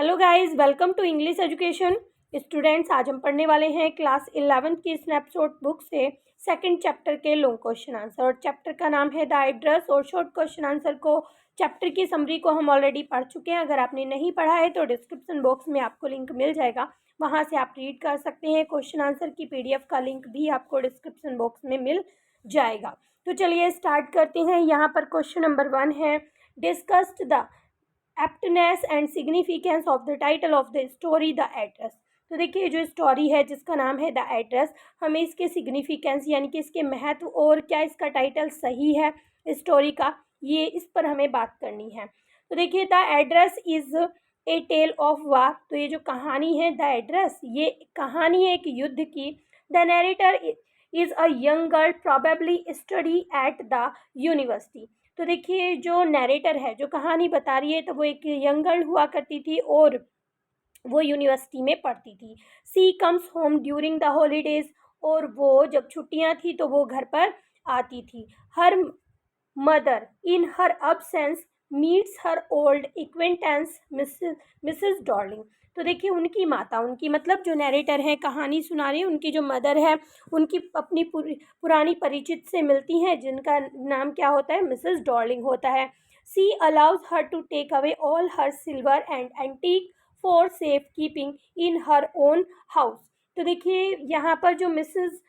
Hello guys, welcome to English education. Students, आज हम पढ़ने वाले हैं क्लास 11 की स्नैपशॉट बुक से सेकंड चैप्टर के लॉन्ग क्वेश्चन आंसर। और चैप्टर का नाम है द एड्रेस। और शॉर्ट क्वेश्चन आंसर को चैप्टर की समरी को हम ऑलरेडी पढ़ चुके हैं। अगर आपने नहीं पढ़ा है तो डिस्क्रिप्शन बॉक्स में आपको लिंक मिल जाएगा, वहाँ से आप रीड कर सकते हैं। क्वेश्चन आंसर की PDF का लिंक भी आपको डिस्क्रिप्शन बॉक्स में मिल जाएगा। तो चलिए स्टार्ट करते हैं। यहाँ पर क्वेश्चन नंबर 1 है, discussed the aptness and significance of the title of the story the address. तो देखिए, जो स्टोरी है जिसका नाम है द एड्रेस, हमें इसके सिग्निफिकेंस यानी कि इसके महत्व और क्या इसका टाइटल सही है स्टोरी का, ये इस पर हमें बात करनी है। तो देखिए, the address is a tale of war. तो ये जो कहानी है द एड्रेस, ये कहानी है एक युद्ध की। The narrator is a young girl probably study at the university. तो देखिए, जो नरेटर है, जो कहानी बता रही है, तो वो एक यंग गर्ल हुआ करती थी और वो यूनिवर्सिटी में पढ़ती थी। She comes home during the holidays. और वो जब छुट्टियां थी तो वो घर पर आती थी। Her mother in her absence meets her old acquaintance Mrs Darling. तो देखिए, उनकी माता, उनकी मतलब जो नरेटर है, कहानी सुना रही है, उनकी जो मदर है, उनकी अपनी पुरानी परिचित से मिलती हैं, जिनका नाम क्या होता है, मिसेस डॉर्लिंग होता है। She allows her to take away all her silver and antique for safe keeping in her own house. तो देखिए, यहाँ पर जो मिसेस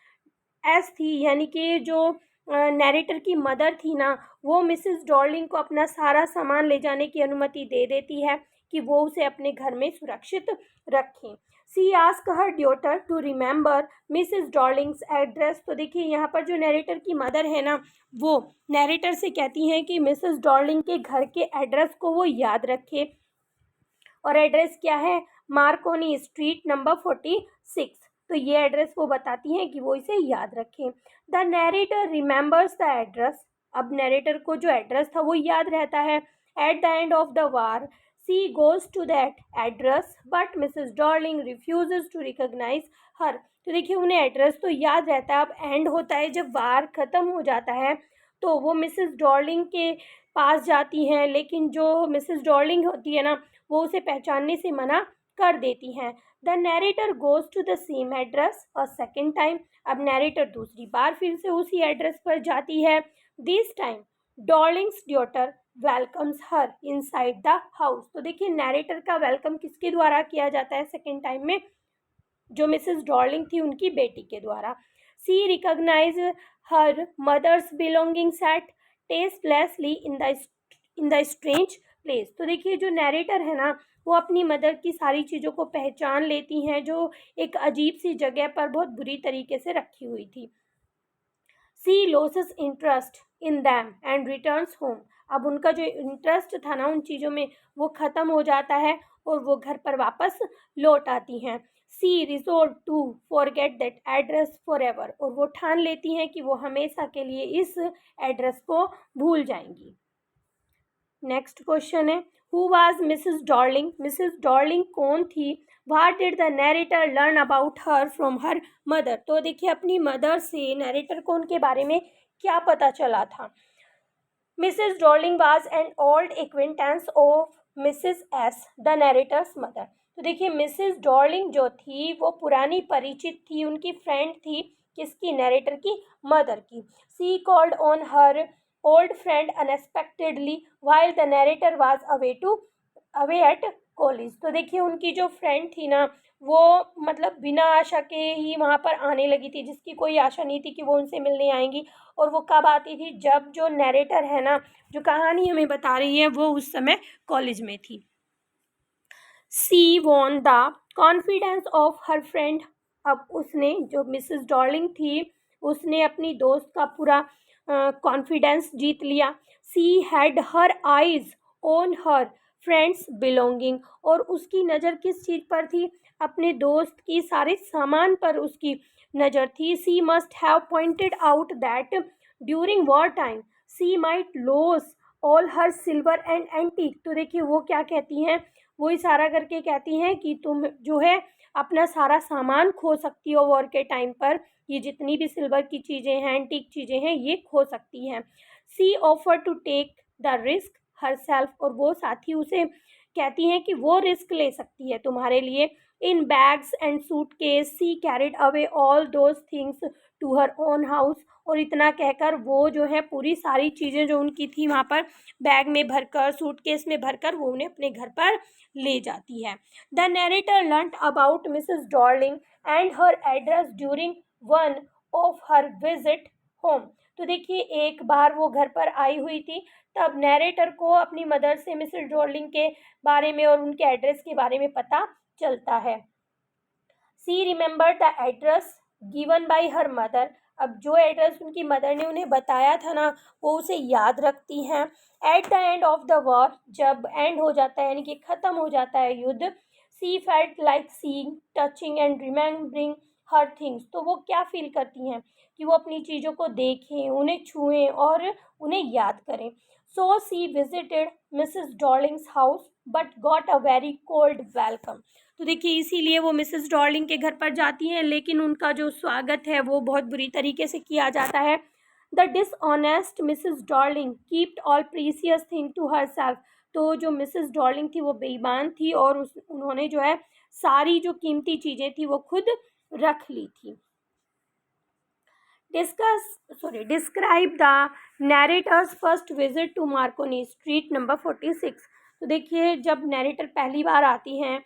एस थी, यानी कि जो नरेटर की मदर थी ना, वो मिसेस डॉर्लिंग को अपना सारा सामान ले जाने की अनुमति दे देती है कि वो उसे अपने घर में सुरक्षित रखें। She ask her daughter to remember Mrs Dorling's address. तो देखिए, यहाँ पर जो नरेटर की मदर है ना, वो नरेटर से कहती हैं कि मिसेस डॉर्लिंग के घर के एड्रेस को वो याद रखे। और एड्रेस क्या है, मार्कोनी स्ट्रीट नंबर 46। तो ये एड्रेस वो बताती हैं कि वो इसे याद रखें। The narrator remembers the address. अब नरेटर को जो एड्रेस था वो याद रहता है। At the end of the war she goes to that address but Mrs Dorling refuses to recognize her. तो देखिए, उन्हें एड्रेस तो याद रहता है। अब एंड होता है जब वार ख़त्म हो जाता है, तो वो मिसेस डॉर्लिंग के पास जाती हैं, लेकिन जो मिसेस डॉर्लिंग होती है ना, वो उसे पहचानने से मना कर देती हैं। The narrator goes to the same address a second time. अब नरेटर दूसरी बार फिर से उसी एड्रेस पर जाती है। This time Dorling's daughter welcomes her inside the house. तो देखिए, नरेटर का वेलकम किसके द्वारा किया जाता है सेकेंड टाइम में, जो मिसेस डॉर्लिंग थी उनकी बेटी के द्वारा। She recognize her mother's belongings at tastelessly in the strange place. तो देखिए, जो नरेटर है ना, वो अपनी मदर की सारी चीज़ों को पहचान लेती हैं, जो एक अजीब सी जगह पर बहुत बुरी तरीके से रखी हुई थी। She loses interest in them and returns home. अब उनका जो इंटरेस्ट था ना उन चीज़ों में, वो ख़त्म हो जाता है और वो घर पर वापस लौट आती हैं। She resolve to forget that address for ever. और वो ठान लेती हैं कि वो हमेशा के लिए इस एड्रेस को भूल जाएंगी। नेक्स्ट क्वेश्चन है, who was Mrs Darling. Mrs Darling कौन थी। What did the narrator learn about her from her mother. तो देखिए, अपनी मदर से नरेटर को उनके बारे में क्या पता चला था। Mrs Darling was an old acquaintance of Mrs S the narrator's mother. तो देखिए, मिसेस डॉर्लिंग जो थी वो पुरानी परिचित थी, उनकी फ्रेंड थी, किसकी, नरेटर की मदर की। She called on her old friend unexpectedly while the narrator was away at college। तो देखिए, उनकी जो फ्रेंड थी ना, वो मतलब बिना आशा के ही वहाँ पर आने लगी थी, जिसकी कोई आशा नहीं थी कि वो उनसे मिलने आएंगी। और वो कब आती थी, जब जो नरेटर है ना, जो कहानी हमें बता रही है, वो उस समय कॉलेज में थी। She won the confidence of her friend. अब उसने, जो मिसेस डॉर्लिंग थी, उसने अपनी दोस्त का पूरा कॉन्फिडेंस जीत लिया। She had her eyes on her friends belonging. और उसकी नज़र किस चीज़ पर थी, अपने दोस्त की सारे सामान पर उसकी नज़र थी। She must have pointed out that during war time she might loss all her silver and antique. तो देखिए, वो क्या कहती हैं, वो इशारा करके कहती हैं कि तुम जो है अपना सारा सामान खो सकती हो वॉर के टाइम पर। ये जितनी भी सिल्वर की चीज़ें हैं, एंटीक चीज़ें हैं, ये खो सकती हैं। She offer to take the risk herself. और वो साथी उसे कहती हैं कि वो रिस्क ले सकती है तुम्हारे लिए। In bags and suitcase she carried away all those things to her own house. और इतना कहकर वो जो है पूरी सारी चीज़ें जो उनकी थी वहाँ पर बैग में भरकर, सूटकेस में भरकर वो उन्हें अपने घर पर ले जाती है। The narrator learned about Mrs Darling and her address during one of her visit home. तो देखिए एक बार वो घर पर आई हुई थी, तब नैरेटर को अपनी मदर से मिसेस डॉर्लिंग के बारे में और उनके एड्रेस के बारे में पता चलता है। She remember the address given by her mother. अब जो एड्रेस उनकी मदर ने उन्हें बताया था ना, वो उसे याद रखती हैं। Eight the end of the war, जब एंड हो जाता है यानी कि ख़त्म हो जाता है युद्ध, सी felt like seeing, touching and remembering her things. तो वो क्या फील करती हैं कि वो अपनी चीज़ों को देखें, उन्हें छुएं और उन्हें याद करें। So she visited Mrs Dorling's house but got a very cold welcome. तो देखिए इसीलिए वो मिसेस डॉर्लिंग के घर पर जाती हैं, लेकिन उनका जो स्वागत है वो बहुत बुरी तरीके से किया जाता है। The dishonest Mrs Darling kept all precious thing to her self. तो जो मिसेस डॉर्लिंग थी वो बेईमान थी और उन्होंने जो है सारी जो कीमती चीज़ें थी वो खुद रख ली थी। Describe the narrator's first visit to Marconi Street number 46। तो देखिए जब नैरेटर पहली बार आती हैं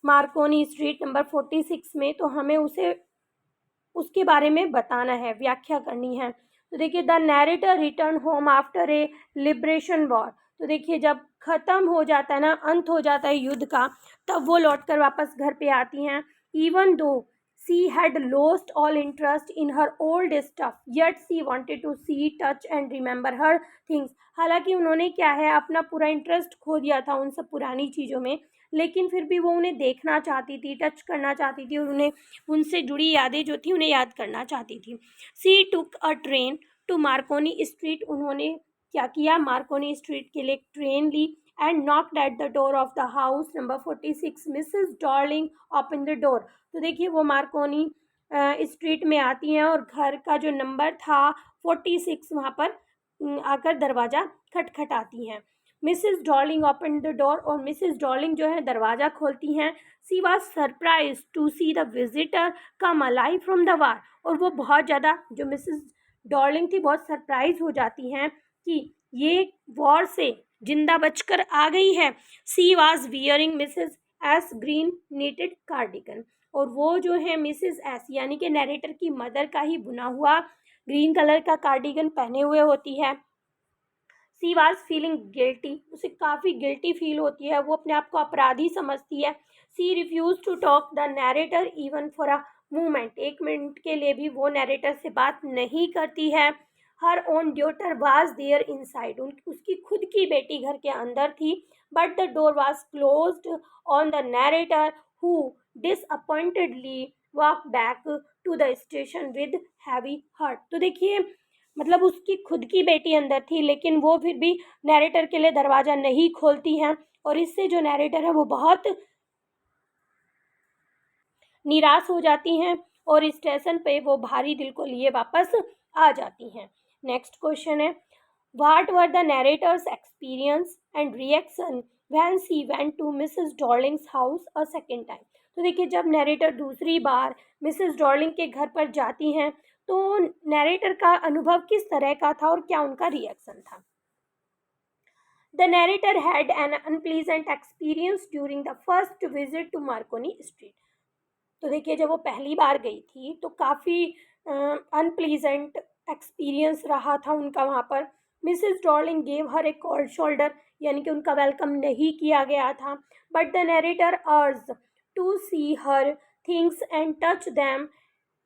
मार्कोनी स्ट्रीट नंबर 46 में, तो हमें उसके बारे में बताना है, व्याख्या करनी है। तो देखिए the narrator return home after a liberation war. तो देखिए जब ख़त्म हो जाता है ना, अंत हो जाता है युद्ध का, तब वो लौटकर वापस घर पे आती हैं। Even though she had lost all interest in her old stuff yet she wanted to see, touch and remember her things. हालांकि उन्होंने क्या है अपना पूरा इंटरेस्ट खो दिया था उन सब पुरानी चीज़ों में, लेकिन फिर भी वो उन्हें देखना चाहती थी, टच करना चाहती थी और उन्हें उनसे जुड़ी यादें जो थी उन्हें याद करना चाहती थी। She took a train to Marconi Street. उन्होंने क्या किया, मार्कोनी स्ट्रीट के लिए एक ट्रेन ली। And knocked at the door of the house number 46। Mrs Dorling open the door. तो देखिए वो मार्कोनी स्ट्रीट में आती हैं और घर का जो नंबर था 46 वहाँ पर आकर दरवाज़ा खटखटाती हैं। Mrs Dorling open the door. और मिसेस डॉर्लिंग जो है दरवाज़ा खोलती हैं। She was surprise to see the visitor come alive from the war. और वो बहुत ज़्यादा, जो मिसेस डॉर्लिंग थी, बहुत सरप्राइज हो जाती हैं कि ये वॉर से जिंदा बचकर आ गई है। She was wearing Mrs S green knitted cardigan. और वो जो है मिसेस एस यानी कि नैरेटर की मदर का ही बुना हुआ ग्रीन कलर का कार्डिगन पहने हुए होती है। She was feeling guilty. उसे काफ़ी गिल्टी फील होती है, वो अपने आप को अपराधी समझती है। She refuse to talk the narrator even for a moment. एक मिनट के लिए भी वो नैरेटर से बात नहीं करती है। Her own daughter was there inside. उसकी खुद की बेटी घर के अंदर थी, but the door was closed on the narrator who disappointedly walk back to the station with heavy heart. तो देखिए मतलब उसकी खुद की बेटी अंदर थी, लेकिन वो फिर भी नैरेटर के लिए दरवाज़ा नहीं खोलती हैं और इससे जो नैरेटर है वो बहुत निराश हो जाती हैं और स्टेशन पे वो भारी दिल को लिए वापस आ जाती हैं। नेक्स्ट क्वेश्चन है, what were the narrator's experience and reaction when she went to Mrs Dorling's house a second time. तो देखिए जब नैरेटर दूसरी बार मिसेस डॉर्लिंग के घर पर जाती हैं तो नैरेटर का अनुभव किस तरह का था और क्या उनका रिएक्शन था। The narrator had an unpleasant experience during the first visit to Marconi Street. तो देखिए जब वो पहली बार गई थी तो काफ़ी अनप्लीजेंट एक्सपीरियंस रहा था उनका वहाँ पर। Mrs Darling gave her a cold shoulder, यानी कि उनका वेलकम नहीं किया गया था। But the narrator urge to see her things and touch them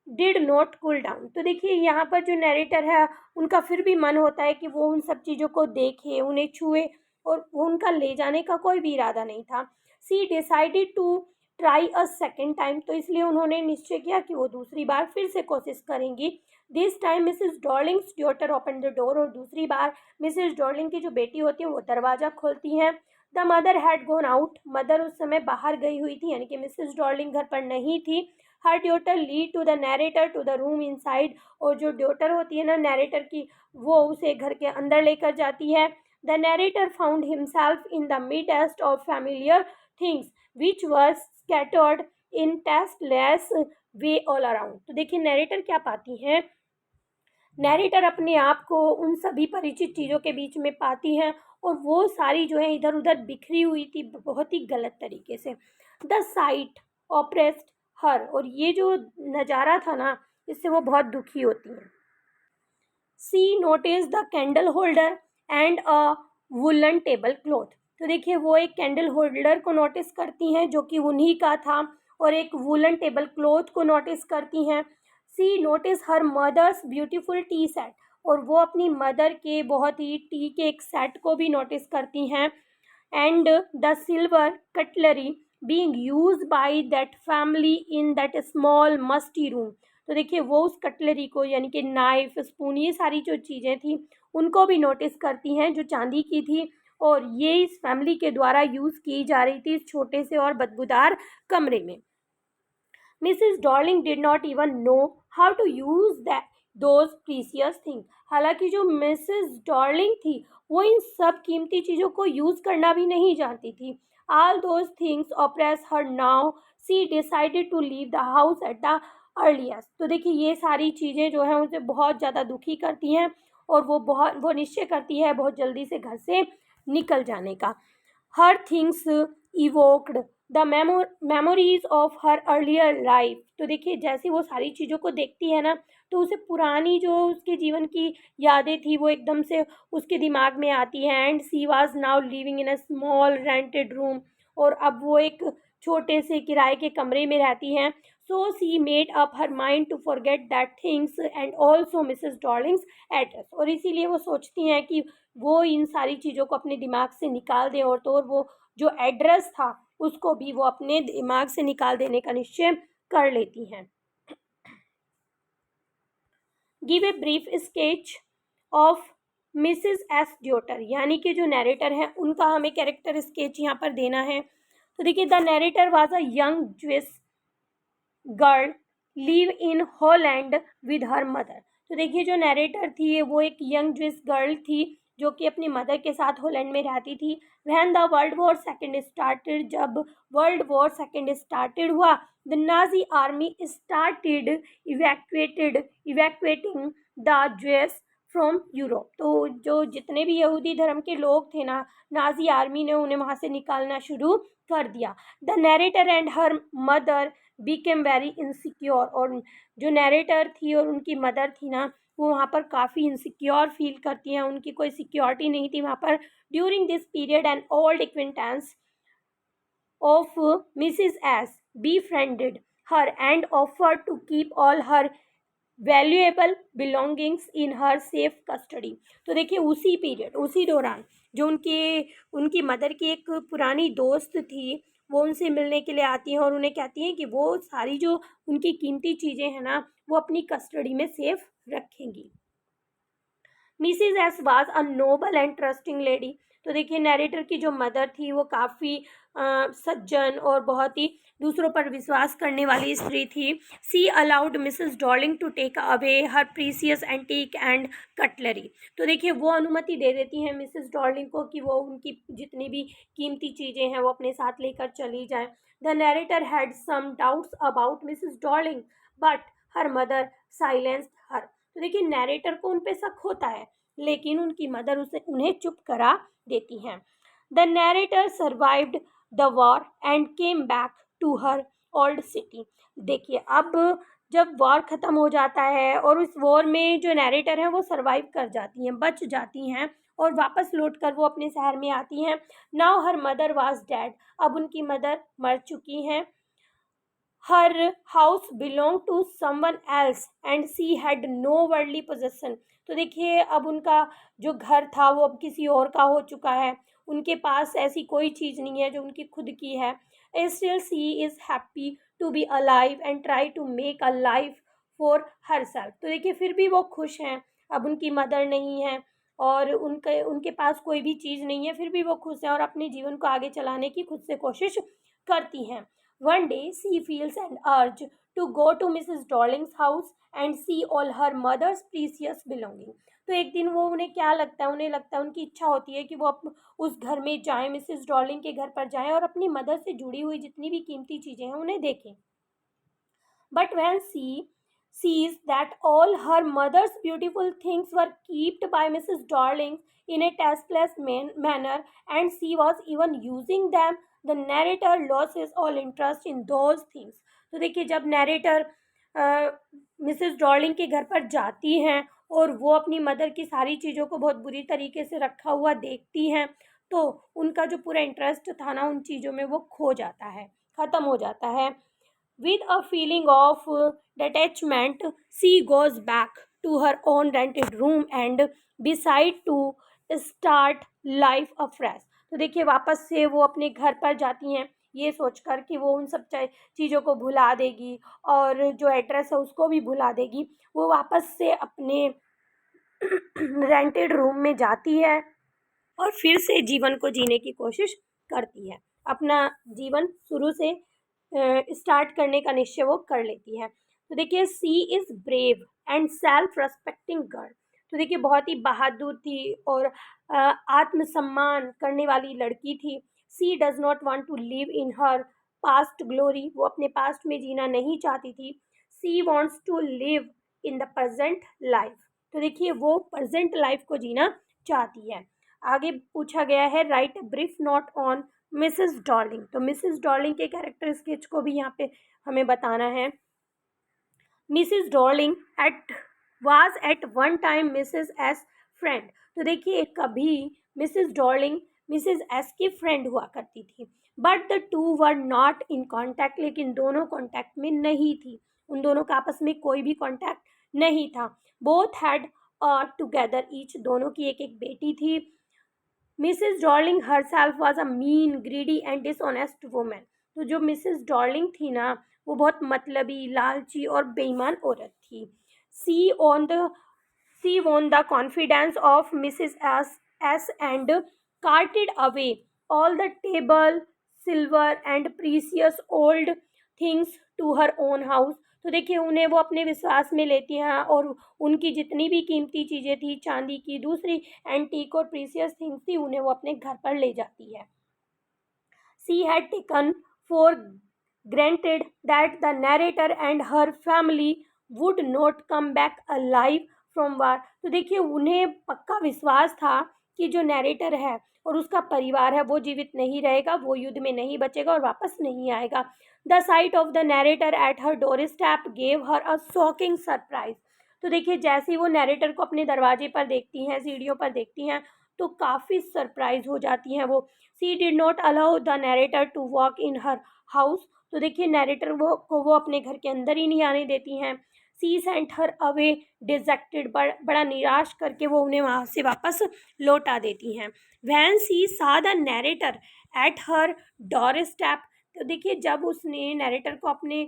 did not cool down. तो देखिए यहाँ पर जो नैरेटर है उनका फिर भी मन होता है कि वो उन सब चीज़ों को देखे, उन्हें छुए, और वो उनका ले जाने का कोई भी इरादा नहीं था। She decided to try a second time. तो इसलिए उन्होंने निश्चय किया कि वो दूसरी बार फिर से कोशिश करेंगी। This time Mrs Dorling's daughter open the door. और दूसरी बार मिसेस डॉर्लिंग की जो बेटी होती है वो दरवाज़ा खोलती हैं। The mother had gone out. Mother उस समय बाहर गई हुई थी, यानी कि मिसेस डॉर्लिंग घर पर नहीं थी। Her daughter lead to the narrator to the room inside. और जो ड्यूटर होती है ना नैरेटर की, वो उसे घर के अंदर लेकर जाती है। The narrator found himself in the midst of familiar things which were scattered in tasteless way all around. तो देखिए नैरेटर क्या पाती हैं, नैरेटर अपने आप को उन सभी परिचित चीज़ों के बीच में पाती हैं और वो सारी जो है इधर उधर बिखरी हुई थी बहुत ही गलत तरीके से. द साइट ऑप्रेस्ड हर, और ये जो नज़ारा था ना इससे वो बहुत दुखी होती हैं. She notice the candle holder and a woollen table cloth. तो देखिए वो एक कैंडल होल्डर को नोटिस करती हैं जो कि उन्हीं का था और एक वुलन टेबल क्लॉथ को नोटिस करती हैं. She notice her mother's beautiful tea set, और वो अपनी मदर के बहुत ही टी के एक सेट को भी नोटिस करती हैं. And the silver cutlery being used by that family in that small musty room. तो देखिए वो उस कटलरी को यानी कि नाइफ स्पून ये सारी जो चीज़ें थी उनको भी नोटिस करती हैं जो चांदी की थी और ये इस फैमिली के द्वारा यूज़ की जा रही थी इस छोटे से और बदबूदार कमरे में. Mrs Darling did not even know how to use that those precious things. हालांकि जो मिसिस डॉर्लिंग थी वो इन सब कीमती चीज़ों को यूज़ करना भी नहीं जानती थी. All those things oppress her now. She decided to leave the house at the earliest. तो देखिए ये सारी चीज़ें जो हैं उसे बहुत ज़्यादा दुखी करती हैं और वो निश्चय करती है बहुत जल्दी से घर से निकल जाने का. हर things evoked the memories of her earlier life. तो देखिए जैसे वो सारी चीज़ों को देखती है ना तो उसे पुरानी जो उसके जीवन की यादें थी वो एकदम से उसके दिमाग में आती हैं. And she was now living in a small rented room, और अब वो एक छोटे से किराए के कमरे में रहती हैं. So she made up her mind to forget that things and also Mrs Dorling's address. और इसीलिए वो सोचती हैं कि वो इन सारी चीज़ों को अपने दिमाग से निकाल दें और तो और वो जो एड्रेस था उसको भी वो अपने दिमाग से निकाल देने का निश्चय कर लेती हैं. Give a brief sketch of Mrs S daughter, यानी कि जो नैरेटर हैं उनका हमें कैरेक्टर स्केच यहाँ पर देना है. तो देखिए the narrator was a young Jewish girl live in Holland with her mother. तो देखिए जो नैरेटर थी वो एक यंग ज्विस गर्ल थी जो कि अपनी मदर के साथ हॉलैंड में रहती थी. When the world war second started, जब वर्ल्ड वॉर सेकेंड स्टार्टेड हुआ, the Nazi army started evacuating the juice from Europe. तो जो जितने भी यहूदी धर्म के लोग थे ना, नाजी आर्मी ने उन्हें वहाँ से निकालना शुरू कर दिया. The narrator and her mother became very insecure. और जो नैरेटर थी और उनकी मदर थी ना वो वहाँ पर काफ़ी इनसिक्योर फील करती हैं, उनकी कोई सिक्योरिटी नहीं थी वहाँ पर. During this period an old acquaintance of Mrs. S befriended her and offered to keep all her valuable belongings in her safe custody. तो देखिए उसी पीरियड उसी दौरान जो उनकी मदर की एक पुरानी दोस्त थी वो उनसे मिलने के लिए आती हैं और उन्हें कहती हैं कि वो सारी जो उनकी कीमती चीज़ें हैं ना वो अपनी कस्टडी में सेफ रखेंगी. Mrs S was a noble and trusting lady. तो देखिए नैरेटर की जो मदर थी वो काफ़ी सज्जन और बहुत ही दूसरों पर विश्वास करने वाली स्त्री थी. She allowed Mrs Dorling to take away her precious antique and cutlery. तो देखिए वो अनुमति दे देती हैं मिसेस डॉर्लिंग को कि वो उनकी जितनी भी कीमती चीज़ें हैं वो अपने साथ लेकर चली जाएं. The narrator had some doubts about Mrs Dorling but her mother silenced her. तो देखिए नैरेटर को उन पे शक होता है लेकिन उनकी मदर उन्हें चुप करा देती हैं. The narrator survived the war and came back to her old city. देखिए अब जब वॉर ख़त्म हो जाता है और उस वॉर में जो नैरेटर हैं वो सर्वाइव कर जाती हैं, बच जाती हैं और वापस लौट कर वो अपने शहर में आती हैं. Now her mother was dead. अब उनकी मदर मर चुकी हैं. Her house belong to someone else and she had no worldly possession. तो देखिए अब उनका जो घर था वो अब किसी और का हो चुका है, उनके पास ऐसी कोई चीज़ नहीं है जो उनकी खुद की है. Still she is happy to be alive and try to make a life for her self. तो देखिए फिर भी वो खुश हैं. अब उनकी मदर नहीं है और उनके पास कोई भी चीज़ नहीं है, फिर भी वो खुश हैं और अपने जीवन को आगे चलाने की खुद से कोशिश करती हैं. One day, she feels an urge to go to Mrs. Darling's house and see all her mother's precious belongings. तो एक दिन वो उन्हें क्या लगता है, उन्हें लगता है, उनकी इच्छा होती है कि वो उस घर में जाएं, मिसेस डॉर्लिंग के घर पर जाएं और अपनी मदर से जुड़ी हुई जितनी भी कीमती चीज़ें हैं उन्हें देखें. But when she sees that all her mother's beautiful things were kept by Mrs. Darling in a tasteless manner and she was even using them, the narrator loses all interest in those things. तो देखिए जब narrator Mrs Darling के घर पर जाती हैं और वो अपनी मदर की सारी चीज़ों को बहुत बुरी तरीके से रखा हुआ देखती हैं तो उनका जो पूरा इंटरेस्ट था ना उन चीज़ों में वो खो जाता है, ख़त्म हो जाता है. With a feeling of detachment, she goes back to her own rented room and decide to start life afresh. तो देखिए वापस से वो अपने घर पर जाती हैं ये सोचकर कि वो उन सब चीज़ों को भुला देगी और जो एड्रेस है उसको भी भुला देगी. वो वापस से अपने रेंटेड रूम में जाती है और फिर से जीवन को जीने की कोशिश करती है. अपना जीवन शुरू से स्टार्ट करने का निश्चय वो कर लेती है. तो देखिए she is brave and self respecting girl. तो देखिए बहुत ही बहादुर थी और आत्मसम्मान करने वाली लड़की थी. She does not want to live in her past glory. वो अपने पास्ट में जीना नहीं चाहती थी. She wants to live in the present life. तो देखिए वो प्रेजेंट लाइफ को जीना चाहती है. आगे पूछा गया है right brief note on Mrs Darling. तो मिसेस डॉर्लिंग के कैरेक्टर स्केच को भी यहाँ पे हमें बताना है. Mrs Darling was at one time Mrs S friend. तो देखिए कभी मिसेस डॉर्लिंग मिसेस एस की फ्रेंड हुआ करती थी. But the two were not in contact. लेकिन दोनों कॉन्टैक्ट में नहीं थी. उन दोनों का आपस में कोई भी कॉन्टैक्ट नहीं था. Both had together each. दोनों की एक एक बेटी थी. Mrs Darling herself was a mean, greedy and dishonest woman. तो जो मिसेस डॉर्लिंग थी ना वो बहुत मतलबी, लालची और बेईमान औरत थी. सी won the confidence of Mrs. S and carted away all the table, silver and precious old things to her own house. तो देखिए उन्हें वो अपने विश्वास में लेती हैं और उनकी जितनी भी कीमती चीज़ें थी, चांदी की दूसरी एंटीक और प्रीसियस थिंग्स थी, उन्हें वो अपने घर पर ले जाती है. She had taken for granted that the narrator and her family would not come back alive from war. तो देखिए उन्हें पक्का विश्वास था कि जो नैरेटर है और उसका परिवार है वो जीवित नहीं रहेगा, वो युद्ध में नहीं बचेगा और वापस नहीं आएगा. The site of the narrator at her door step gave her a shocking surprise. तो देखिए जैसे ही वो नैरेटर को अपने दरवाजे पर देखती हैं, सीढ़ियों पर देखती हैं तो काफ़ी सरप्राइज हो जाती हैं वो. She did not allow the narrator to walk in her house. तो देखिए नैरेटर वो अपने घर के अंदर ही नहीं आने देती हैं. सी सेंट हर अवे डिजेक्टेड. बड़ा निराश करके वो उन्हें वहाँ से वापस लौटा देती हैं. वैन सी सा the narrator at her door step. तो देखिए जब उसने नैरेटर को अपने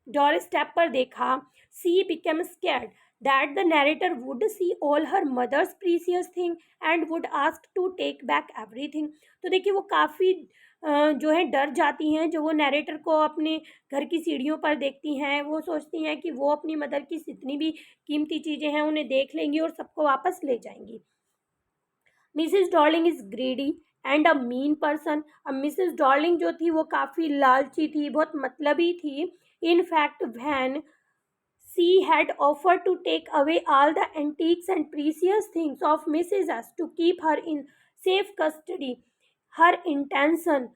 डोर स्टेप पर देखा सी became scared that the narrator would see all her mother's precious thing and would ask to take back everything. तो देखिए वो काफ़ी जो है डर जाती हैं. जो वो नैरेटर को अपने घर की सीढ़ियों पर देखती हैं वो सोचती हैं कि वो अपनी मदर की जितनी भी कीमती चीज़ें हैं उन्हें देख लेंगी और सबको वापस ले जाएंगी. Mrs Darling is greedy and a mean person. अब मिसेस डॉर्लिंग जो थी वो काफ़ी लालची थी, बहुत मतलबी थी. In fact when she had offered to take away all the antiques and precious things of Mrs. S to keep her in safe custody. Her intention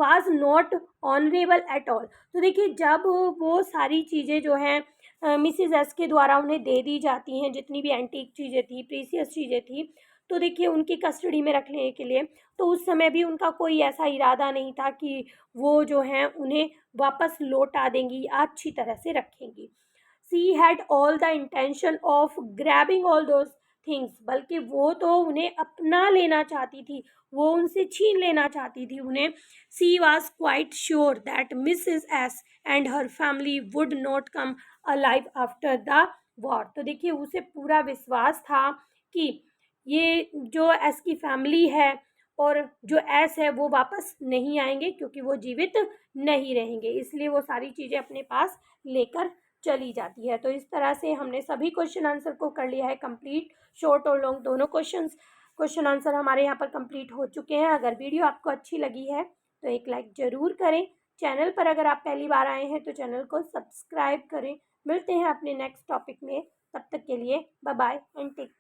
was not honorable at all. तो देखिए जब वो सारी चीज़ें जो हैं Mrs S के द्वारा उन्हें दे दी जाती हैं, जितनी भी एंटीक चीज़ें थी, प्रीसियस चीज़ें थी, तो देखिए उनकी कस्टडी में रखने के लिए तो उस समय भी उनका कोई ऐसा इरादा नहीं था कि वो जो हैं उन्हें वापस लौटा देंगी या अच्छी तरह से रखेंगी. She had all the intention of grabbing all those things. बल्कि वो तो उन्हें अपना लेना चाहती थी, वो उनसे छीन लेना चाहती थी उन्हें. She was quite sure that Mrs. S and her family would not come alive after the war. तो देखिए उसे पूरा विश्वास था कि ये जो एस की फैमिली है और जो एस है वो वापस नहीं आएंगे क्योंकि वो जीवित नहीं रहेंगे, इसलिए वो सारी चीज़ें अपने पास लेकर चली जाती है। तो इस तरह से हमने सभी क्वेश्चन आंसर को कर लिया है कंप्लीट। शॉर्ट और लॉन्ग दोनों क्वेश्चन आंसर हमारे यहाँ पर कंप्लीट हो चुके हैं। अगर वीडियो आपको अच्छी लगी है तो एक लाइक ज़रूर करें। चैनल पर अगर आप पहली बार आए हैं तो चैनल को सब्सक्राइब करें। मिलते हैं अपने नेक्स्ट टॉपिक में, तब तक के लिए बाय बाय एंड टेक